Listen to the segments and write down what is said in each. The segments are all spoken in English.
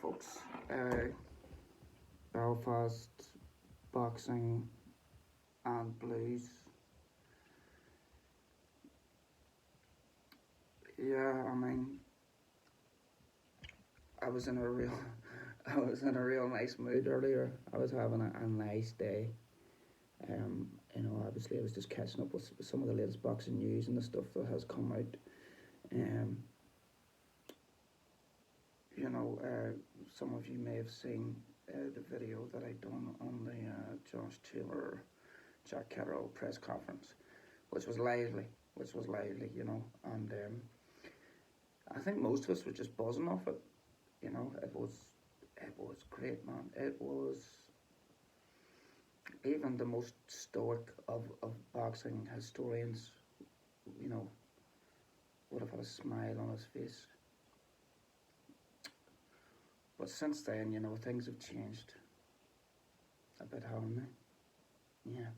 folks. Belfast boxing and blues. Yeah, I mean, I was in a real, I was in a real nice mood earlier. I was having a nice day. Obviously, I was just catching up with some of the latest boxing news and the stuff that has come out. Um, some of you may have seen the video that I done on the Josh Taylor Jack Kettle press conference, which was lively, and I think most of us were just buzzing off it. It was great, man. It was even the most stoic of boxing historians, you know, would have had a smile on his face. But since then, things have changed a bit, haven't they? Yeah.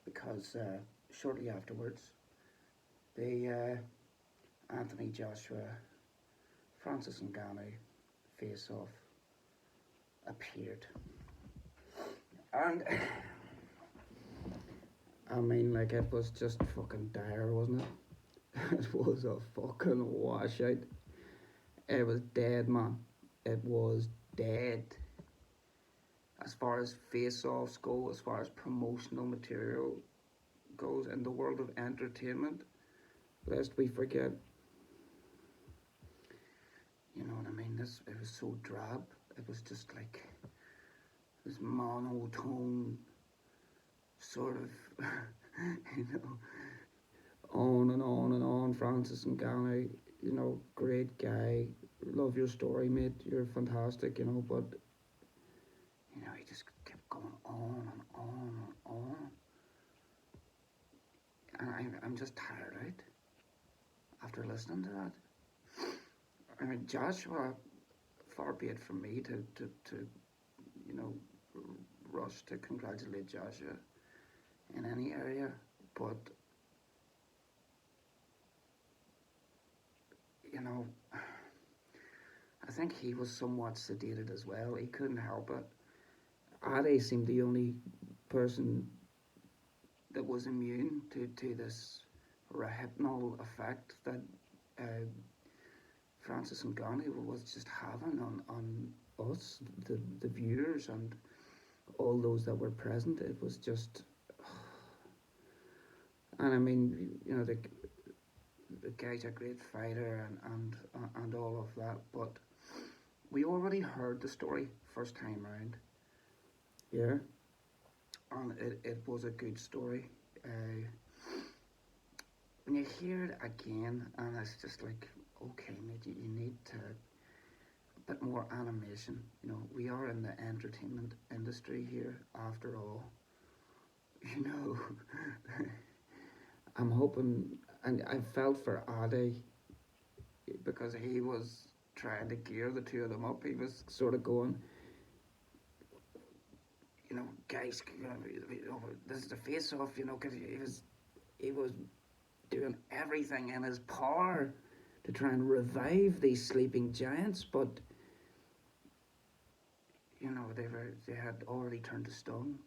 Because shortly afterwards, the Anthony Joshua, Francis Ngannou face off appeared. And I mean, like, it was just fucking dire, wasn't it? It was a fucking washout. It was dead, man. It was dead. As far as face-offs go, as far as promotional material goes in the world of entertainment, lest we forget, you know what I mean? It was so drab. It was just like this monotone sort of, you know, on and on and on. Francis Ngannou, great guy. Love your story, mate. You're fantastic, but he just kept going on and on and on. And I'm just tired out after listening to that. I mean, Joshua, far be it from me to rush to congratulate Joshua in any area, but I think he was somewhat sedated as well. He couldn't help it. Ade seemed the only person that was immune to this rehypnol effect that Francis Ngannou was just having on us, the viewers, and all those that were present. It was just, and I mean, the guy's a great fighter and all of that, but we already heard the story first time round. Yeah, and it was a good story. When you hear it again, and it's just like, okay, mate, you need to a bit more animation. We are in the entertainment industry here, after all. I'm hoping, and I felt for Ade because he was trying to gear the two of them up. He was sort of going, guys, this is the face-off, because he was doing everything in his power to try and revive these sleeping giants, but they had already turned to stone,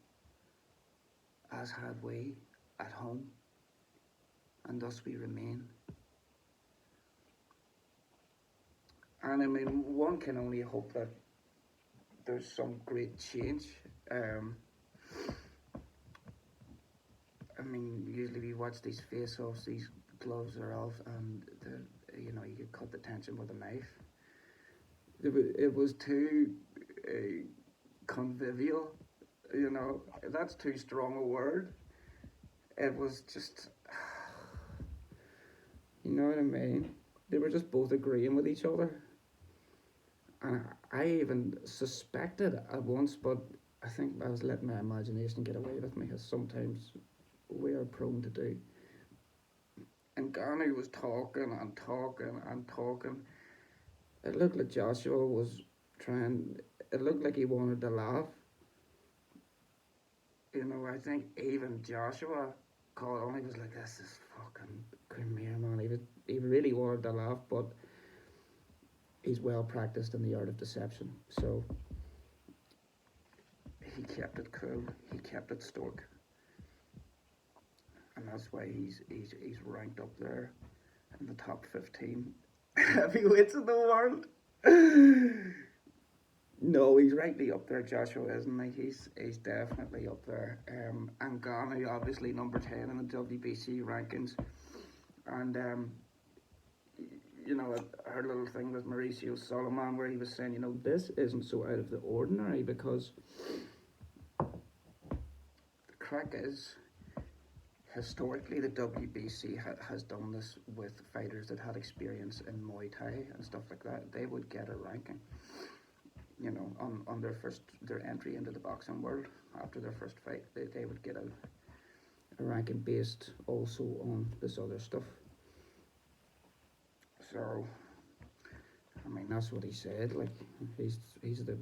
as had we at home, and thus we remain. And I mean, one can only hope that there's some great change. I mean, usually we watch these face-offs, these gloves are off, and you could cut the tension with a knife. It was too convivial, that's too strong a word. It was just, you know what I mean? They were just both agreeing with each other. And I even suspected at once, but I think I was letting my imagination get away with me, as sometimes we are prone to do. And Ngannou was talking and talking and talking. It looked like Joshua was it looked like he wanted to laugh. I think even Joshua caught on. He was like, this is fucking Premier, man. He really wanted to laugh, but he's well practiced in the art of deception. So he kept it cool. He kept it stoic, and that's why he's ranked up there in the top 15 heavyweights in the world. No, he's rightly up there. Joshua, isn't he? He's definitely up there. Ngannou, obviously number 10 in the WBC rankings, and you know, I heard a little thing with Mauricio Solomon where he was saying, you know, this isn't so out of the ordinary because the crack is historically the WBC has done this with fighters that had experience in Muay Thai and stuff like that. They would get a ranking, you know, on their entry into the boxing world after their first fight. They would get a ranking based also on this other stuff. So I mean, that's what he said. Like, he's the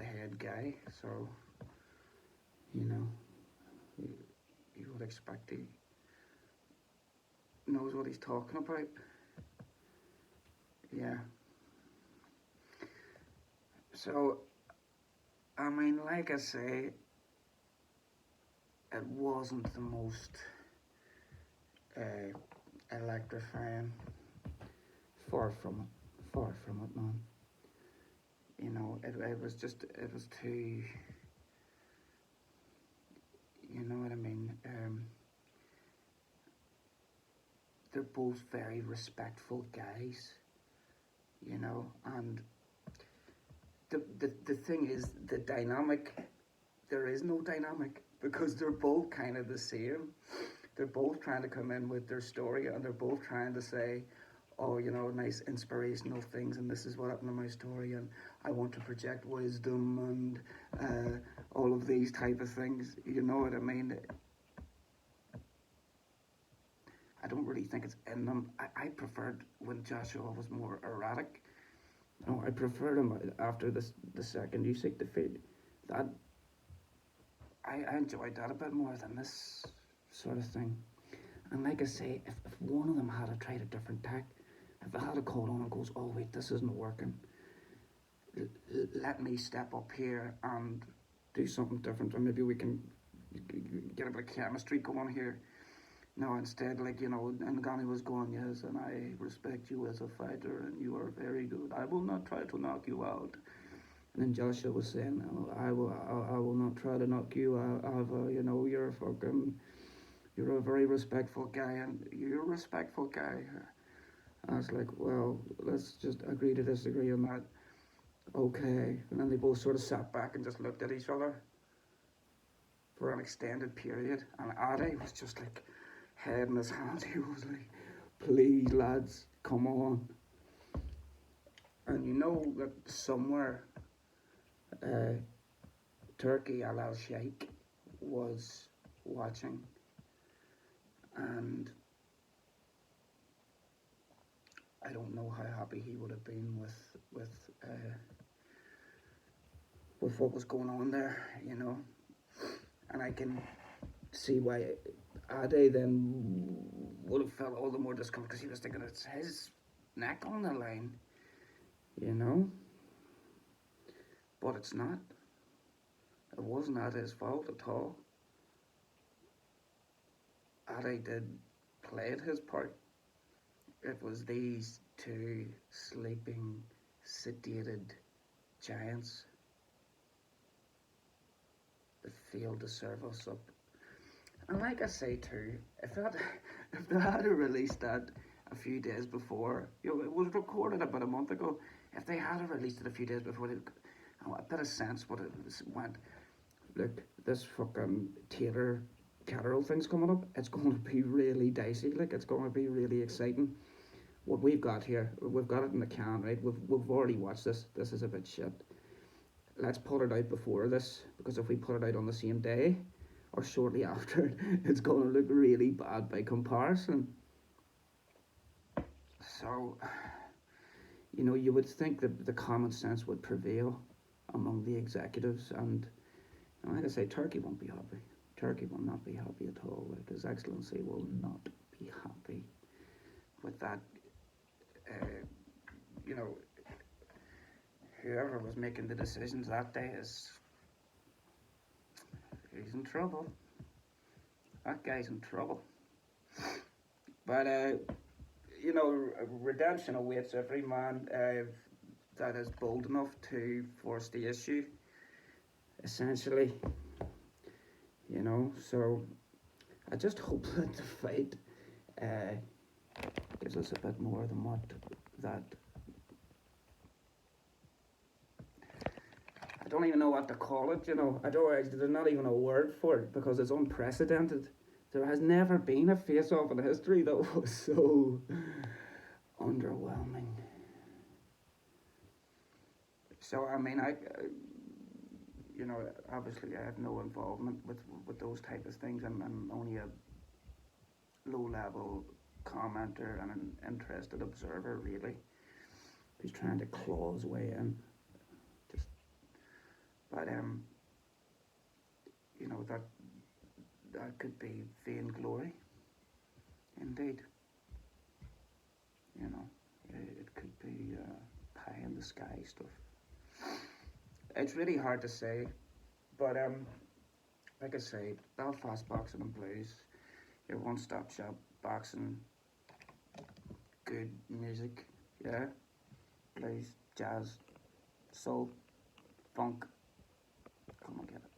head guy, so you know, you would expect he knows what he's talking about. Yeah. So, I mean, like I say, it wasn't the most electrifying. Far from it. Far from it, man. You know, it was too, you know what I mean? They're both very respectful guys, you know, and the thing is, the dynamic, there is no dynamic because they're both kind of the same. They're both trying to come in with their story and they're both trying to say, oh, you know, nice inspirational things, and this is what happened in my story, and I want to project wisdom and all of these type of things. You know what I mean? I don't really think it's in them. I preferred when Joshua was more erratic. No, I preferred him after the second Usyk defeat. That I enjoyed that a bit more than this sort of thing. And like I say, if one of them had tried a different tack, if they had a call on and goes, oh wait, this isn't working, let me step up here and do something different, or maybe we can get a bit of chemistry going here. No, instead, like, you know, and Ngannou was going, yes, and I respect you as a fighter, and you are very good. I will not try to knock you out. And then Joshua was saying, oh, I will not try to knock you out. You know, you're a very respectful guy, and you're a respectful guy. I was like, well, let's just agree to disagree on that. Okay. And then they both sort of sat back and just looked at each other for an extended period. And Ade was just like, head in his hands. He was like, please, lads, come on. And you know that somewhere, Turkey Al Sheikh was watching, and I don't know how happy he would have been with what was going on there, you know. And I can see why Ade then would have felt all the more discomfort because he was thinking it's his neck on the line, you know. But it's not. It wasn't Ade's fault at all. Ade did played his part. It was these two sleeping, sedated giants that failed to serve us up. And like I say too, if they had released that a few days before, you know, it was recorded about a month ago. If they had released it a few days before, a bit of sense what it went. Look, this fucking Taylor Catterall thing's coming up. It's going to be really dicey. Like, it's going to be really exciting. What we've got here, we've got it in the can, right? We've already watched this. This is a bit shit. Let's put it out before this, because if we put it out on the same day or shortly after it, it's going to look really bad by comparison. So, you know, you would think that the common sense would prevail among the executives, and like I say, Turkey won't be happy. Turkey will not be happy at all. Like, His Excellency will not be happy with that, you know, whoever was making the decisions that day he's in trouble. That guy's in trouble. But redemption awaits every man that is bold enough to force the issue. Essentially, So I just hope that the fight gives us a bit more than what that. I don't even know what to call it. There's not even a word for it because it's unprecedented. There has never been a face-off in history that was so underwhelming. So I mean, obviously I have no involvement with those type of things. I'm only a low-level commenter and an interested observer, really, who's trying to claw his way in. But that could be vainglory, indeed. It could be pie in the sky stuff. It's really hard to say, but like I say, Belfast Boxing and Blues, your one-stop shop boxing, good music, yeah, blues, jazz, soul, funk. Come and get it.